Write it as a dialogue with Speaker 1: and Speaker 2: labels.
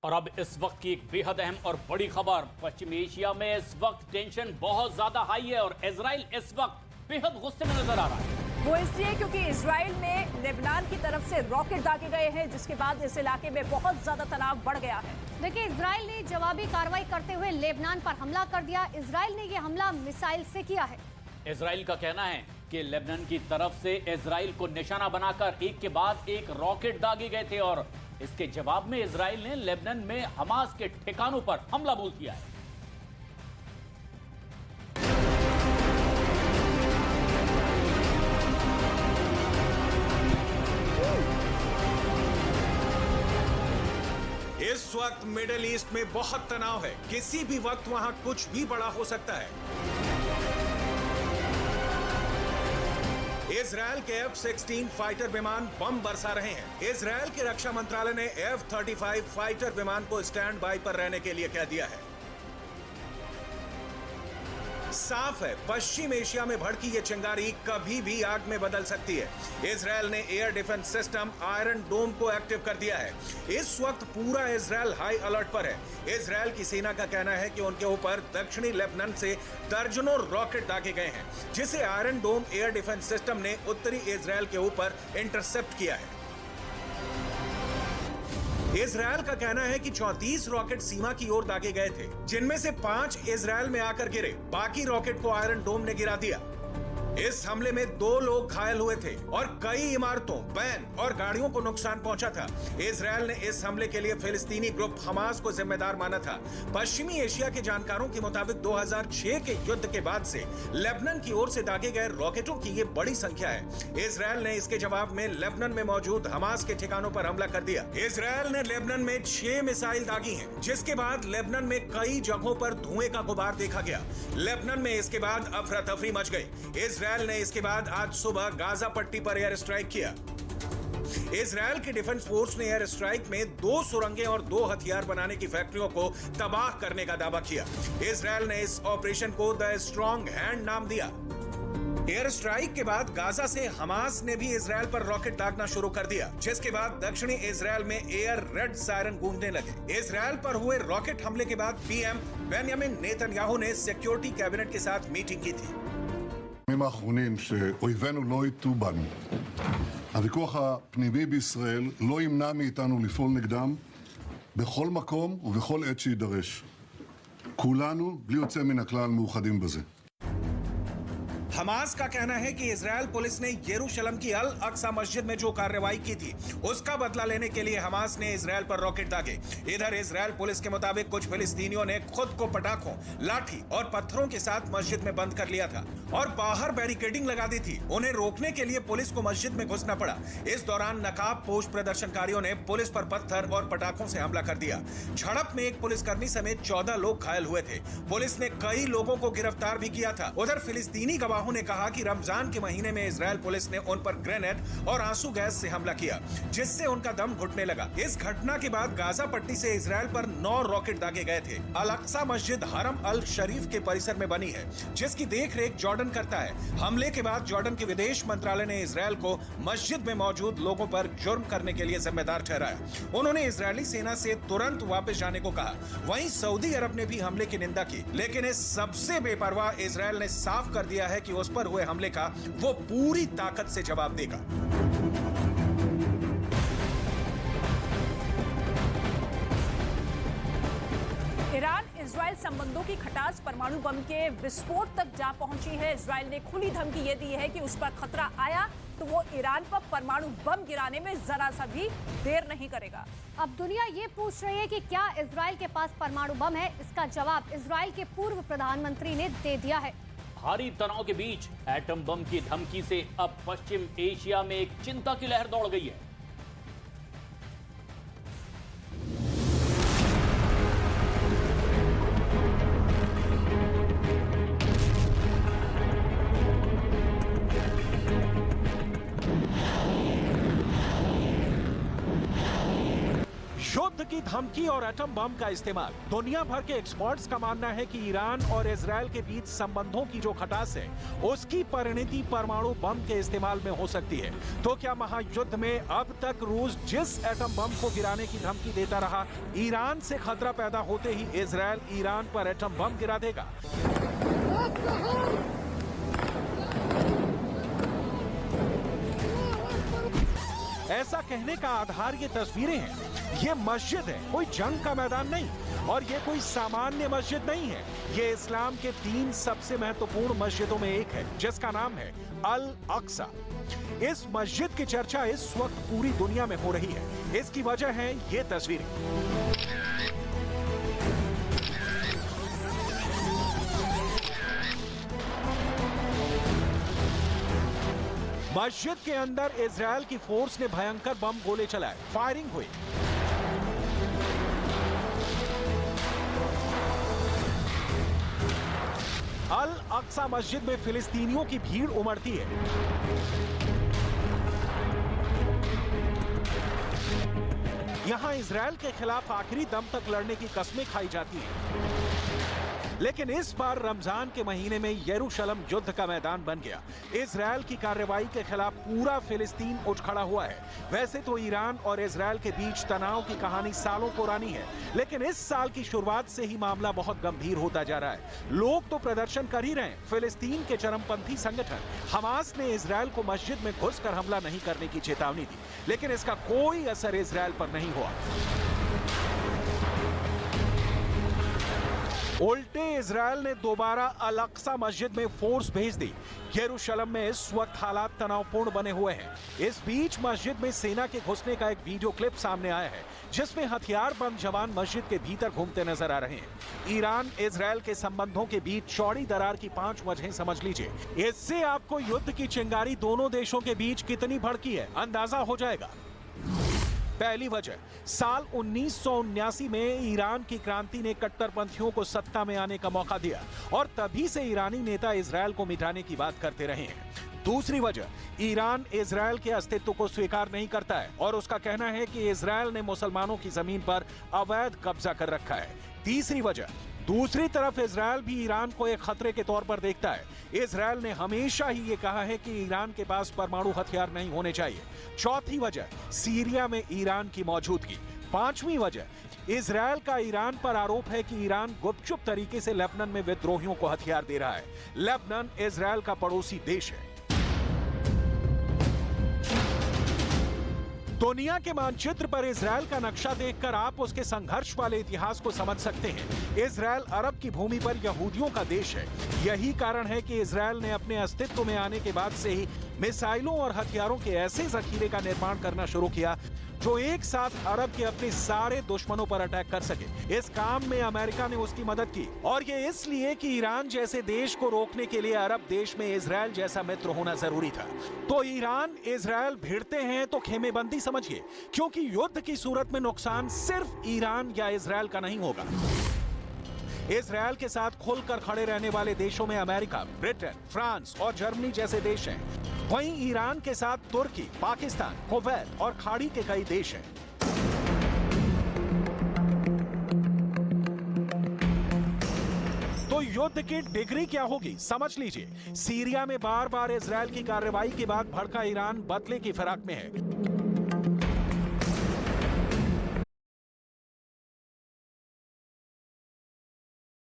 Speaker 1: और अब इस वक्त की एक बेहद अहम और बड़ी खबर। पश्चिमी एशिया में इस वक्त टेंशन बहुत ज्यादा हाई है और इजराइल इस वक्त बेहद गुस्से में नजर आ रहा है।
Speaker 2: वो इसलिए क्योंकि इजराइल में लेबनान की तरफ से रॉकेट दागे गए हैं, जिसके बाद इस इलाके में बहुत ज्यादा तनाव बढ़ गया है।
Speaker 3: देखिए, इजराइल ने जवाबी कार्रवाई करते हुए लेबनान पर हमला कर दिया। इजराइल ने यह हमला मिसाइल से किया है।
Speaker 1: इजराइल का कहना है कि लेबनान की तरफ से इजराइल को निशाना बनाकर एक के बाद एक रॉकेट दागे गए थे और इसके जवाब में इजराइल ने लेबनान में हमास के ठिकानों पर हमला बोल दिया है।
Speaker 4: इस वक्त मिडिल ईस्ट में बहुत तनाव है। किसी भी वक्त वहां कुछ भी बड़ा हो सकता है। इजरायल के F-16 फाइटर विमान बम बरसा रहे हैं। इजरायल के रक्षा मंत्रालय ने F-35 फाइटर विमान को स्टैंड बाय पर रहने के लिए कह दिया है। साफ है, पश्चिम एशिया में भड़की ये चिंगारी कभी भी आग में बदल सकती है। इजरायल ने एयर डिफेंस सिस्टम आयरन डोम को एक्टिव कर दिया है। इस वक्त पूरा इजरायल हाई अलर्ट पर है। इजरायल की सेना का कहना है कि उनके ऊपर दक्षिणी लेबनान से दर्जनों रॉकेट दागे गए हैं, जिसे आयरन डोम एयर डिफेंस सिस्टम ने उत्तरी इजरायल के ऊपर इंटरसेप्ट किया है। इजरायल का कहना है कि 34 रॉकेट सीमा की ओर दागे गए थे, जिनमें से 5 इजरायल में आकर गिरे। बाकी रॉकेट को आयरन डोम ने गिरा दिया। इस हमले में 2 लोग घायल हुए थे और कई इमारतों, वैन और गाड़ियों को नुकसान पहुंचा था। इजरायल ने इस हमले के लिए फिलिस्तीनी ग्रुप हमास को जिम्मेदार माना था। पश्चिमी एशिया के जानकारों के मुताबिक 2006 के युद्ध के बाद से लेबनान की ओर से दागे गए रॉकेटों की ये बड़ी संख्या है। इजरायल ने इसके जवाब में लेबनान में मौजूद हमास के ठिकानों पर हमला कर दिया। इजरायल ने लेबनान में 6 मिसाइल दागी हैं, जिसके बाद लेबनान में कई जगहों पर धुएं का गुबार देखा गया। लेबनान में इसके बाद अफरा तफरी मच गई। इजरायल ने इसके बाद आज सुबह गाजा पट्टी पर एयर स्ट्राइक किया। इजरायल की डिफेंस फोर्स ने एयर स्ट्राइक में 2 सुरंगें और 2 हथियार बनाने की फैक्ट्रियों को तबाह करने का दावा किया। इजरायल ने इस ऑपरेशन को द स्ट्रॉन्ग हैंड नाम दिया। एयर स्ट्राइक के बाद गाजा से हमास ने भी इजरायल पर रॉकेट दागना शुरू कर दिया, जिसके बाद दक्षिणी इजरायल में एयर रेड सायरन गूंजने लगे। इजरायल पर हुए रॉकेट हमले के बाद पीएम बेंयामिन नेतन्याहू ने सिक्योरिटी कैबिनेट के साथ मीटिंग की थी।
Speaker 5: הימים האחרונים שאויבינו לא יטו בנו. הוויכוח הפנימי בישראל לא ימנע מאיתנו לפעול נגדם בכל מקום ובכל עת שידרש. כולנו, בלי יוצא מן הכלל, מאוחדים בזה.
Speaker 4: हमास का कहना है कि इजरायल पुलिस ने यरूशलेम की अल अक्सा मस्जिद में जो कार्रवाई की थी, उसका बदला लेने के लिए हमास ने इजरायल पर रॉकेट दागे। इधर इजरायल पुलिस के मुताबिक कुछ फिलिस्तीनियों ने खुद को पटाखों, लाठी और पत्थरों के साथ मस्जिद में बंद कर लिया था और बाहर बैरिकेडिंग लगा दी थी। उन्हें रोकने के लिए पुलिस को मस्जिद में घुसना पड़ा। इस दौरान नकाबपोश प्रदर्शनकारियों ने पुलिस पर पत्थर और पटाखों से हमला कर दिया। झड़प में एक पुलिसकर्मी समेत 14 लोग घायल हुए थे। पुलिस ने कई लोगों को गिरफ्तार भी किया था। उधर फिलिस्तीनी गवाहों ने कहा कि रमजान के महीने में इजरायल पुलिस ने उन पर ग्रेनेड और आंसू गैस से हमला किया, जिससे उनका दम घुटने लगा। इस घटना के बाद गाजा पट्टी से इजरायल पर 9 रॉकेट दागे गए थे। अल अक्सा मस्जिद हरम अल शरीफ के परिसर में बनी है, जिसकी देखरेख जॉर्डन करता है। हमले के बाद जॉर्डन के विदेश मंत्रालय ने इजरायल को मस्जिद में मौजूद लोगों पर जुर्म करने के लिए जिम्मेदार ठहराया। उन्होंने इजरायली सेना से तुरंत वापस जाने को कहा। वहीं सऊदी अरब ने भी हमले की निंदा की, लेकिन इस सबसे बेपरवाह इजरायल ने साफ कर दिया है कि उस पर हुए हमले का वो पूरी ताकत से जवाब देगा।
Speaker 2: ईरान इजराइल संबंधों की खटास परमाणु बम के विस्फोट तक जा पहुंची है। इजराइल ने खुली धमकी ये दी है कि उस पर खतरा आया तो वो ईरान पर परमाणु बम गिराने में जरा सा भी देर नहीं करेगा।
Speaker 3: अब दुनिया ये पूछ रही है कि क्या इजराइल के पास परमाणु बम है। इसका जवाब इजराइल के पूर्व प्रधानमंत्री ने दे दिया है।
Speaker 1: भारी तनाव के बीच एटम बम की धमकी से अब पश्चिम एशिया में एक चिंता की लहर दौड़ गई है।
Speaker 6: युद्ध की धमकी और एटम बम का इस्तेमाल। दुनिया भर के एक्सपर्ट्स का मानना है कि ईरान और इजराइल के बीच संबंधों की जो खटास है उसकी परिणति परमाणु बम के इस्तेमाल में हो सकती है। तो क्या महायुद्ध में अब तक रूस जिस एटम बम को गिराने की धमकी देता रहा, ईरान से खतरा पैदा होते ही इजराइल ईरान पर एटम बम गिरा देगा? ऐसा कहने का आधार ये तस्वीरें हैं। ये मस्जिद है, कोई जंग का मैदान नहीं, और ये कोई सामान्य मस्जिद नहीं है। ये इस्लाम के 3 सबसे महत्वपूर्ण मस्जिदों में एक है, जिसका नाम है अल अक्सा। इस मस्जिद की चर्चा इस वक्त पूरी दुनिया में हो रही है। इसकी वजह है ये तस्वीरें। मस्जिद के अंदर इजरायल की फोर्स ने भयंकर बम गोले चलाए, फायरिंग हुई। अल अक्सा मस्जिद में फिलिस्तीनियों की भीड़ उमड़ती है। यहां इजरायल के खिलाफ आखिरी दम तक लड़ने की कस्में खाई जाती हैं। लेकिन इस बार रमजान के महीने में यरूशलेम युद्ध का मैदान बन गया। इजरायल की कार्रवाई के खिलाफ पूरा फिलिस्तीन उठ खड़ा हुआ है। वैसे तो ईरान और इजरायल के बीच तनाव की कहानी सालों पुरानी है, लेकिन इस साल की शुरुआत से ही मामला बहुत गंभीर होता जा रहा है। लोग तो प्रदर्शन कर ही रहे हैं। फिलिस्तीन के चरमपंथी संगठन हमास ने इजरायल को मस्जिद में घुसकर हमला नहीं करने की चेतावनी दी, लेकिन इसका कोई असर इजरायल पर नहीं हुआ। उल्टे इजरायल ने दोबारा अल अक्सा मस्जिद में फोर्स भेज दी। यरूशलेम में इस वक्त हालात तनावपूर्ण बने हुए हैं। इस बीच मस्जिद में सेना के घुसने का एक वीडियो क्लिप सामने आया है, जिसमें हथियारबंद जवान मस्जिद के भीतर घूमते नजर आ रहे हैं। ईरान इजरायल के संबंधों के बीच चौड़ी दरार की 5 वजहें समझ लीजिए। इससे आपको युद्ध की चिंगारी दोनों देशों के बीच कितनी भड़की है अंदाजा हो जाएगा। पहली वजह, साल 1979 में ईरान की क्रांति ने कट्टरपंथियों को सत्ता में आने का मौका दिया और तभी से ईरानी नेता इजरायल को मिटाने की बात करते रहे हैं। दूसरी वजह, ईरान इजरायल के अस्तित्व को स्वीकार नहीं करता है और उसका कहना है कि इजरायल ने मुसलमानों की जमीन पर अवैध कब्जा कर रखा है। तीसरी वजह, दूसरी तरफ इजरायल भी ईरान को एक खतरे के तौर पर देखता है। इजरायल ने हमेशा ही ये कहा है कि ईरान के पास परमाणु हथियार नहीं होने चाहिए। चौथी वजह, सीरिया में ईरान की मौजूदगी। पांचवी वजह, इजरायल का ईरान पर आरोप है कि ईरान गुपचुप तरीके से लेबनान में विद्रोहियों को हथियार दे रहा है। लेबनान इजरायल का पड़ोसी देश है। दुनिया के मानचित्र पर इजरायल का नक्शा देखकर आप उसके संघर्ष वाले इतिहास को समझ सकते हैं। इजरायल अरब की भूमि पर यहूदियों का देश है। यही कारण है कि इजरायल ने अपने अस्तित्व में आने के बाद से ही मिसाइलों और हथियारों के ऐसे जखीरे का निर्माण करना शुरू किया जो एक साथ अरब के अपने सारे दुश्मनों पर अटैक कर सके। इस काम में अमेरिका ने उसकी मदद की, और ये इसलिए कि ईरान जैसे देश को रोकने के लिए अरब देश में इजरायल जैसा मित्र होना जरूरी था। तो ईरान इजरायल भिड़ते हैं तो खेमेबंदी समझिए, क्योंकि युद्ध की सूरत में नुकसान सिर्फ ईरान या इजरायल का नहीं होगा। इजरायल के साथ खुलकर खड़े रहने वाले देशों में अमेरिका, ब्रिटेन, फ्रांस और जर्मनी जैसे देश हैं। वहीं ईरान के साथ तुर्की, पाकिस्तान, कुवैत और खाड़ी के कई देश हैं। तो युद्ध की डिग्री क्या होगी समझ लीजिए। सीरिया में बार बार इजरायल की कार्रवाई के बाद भड़का ईरान बदले की फिराक में है।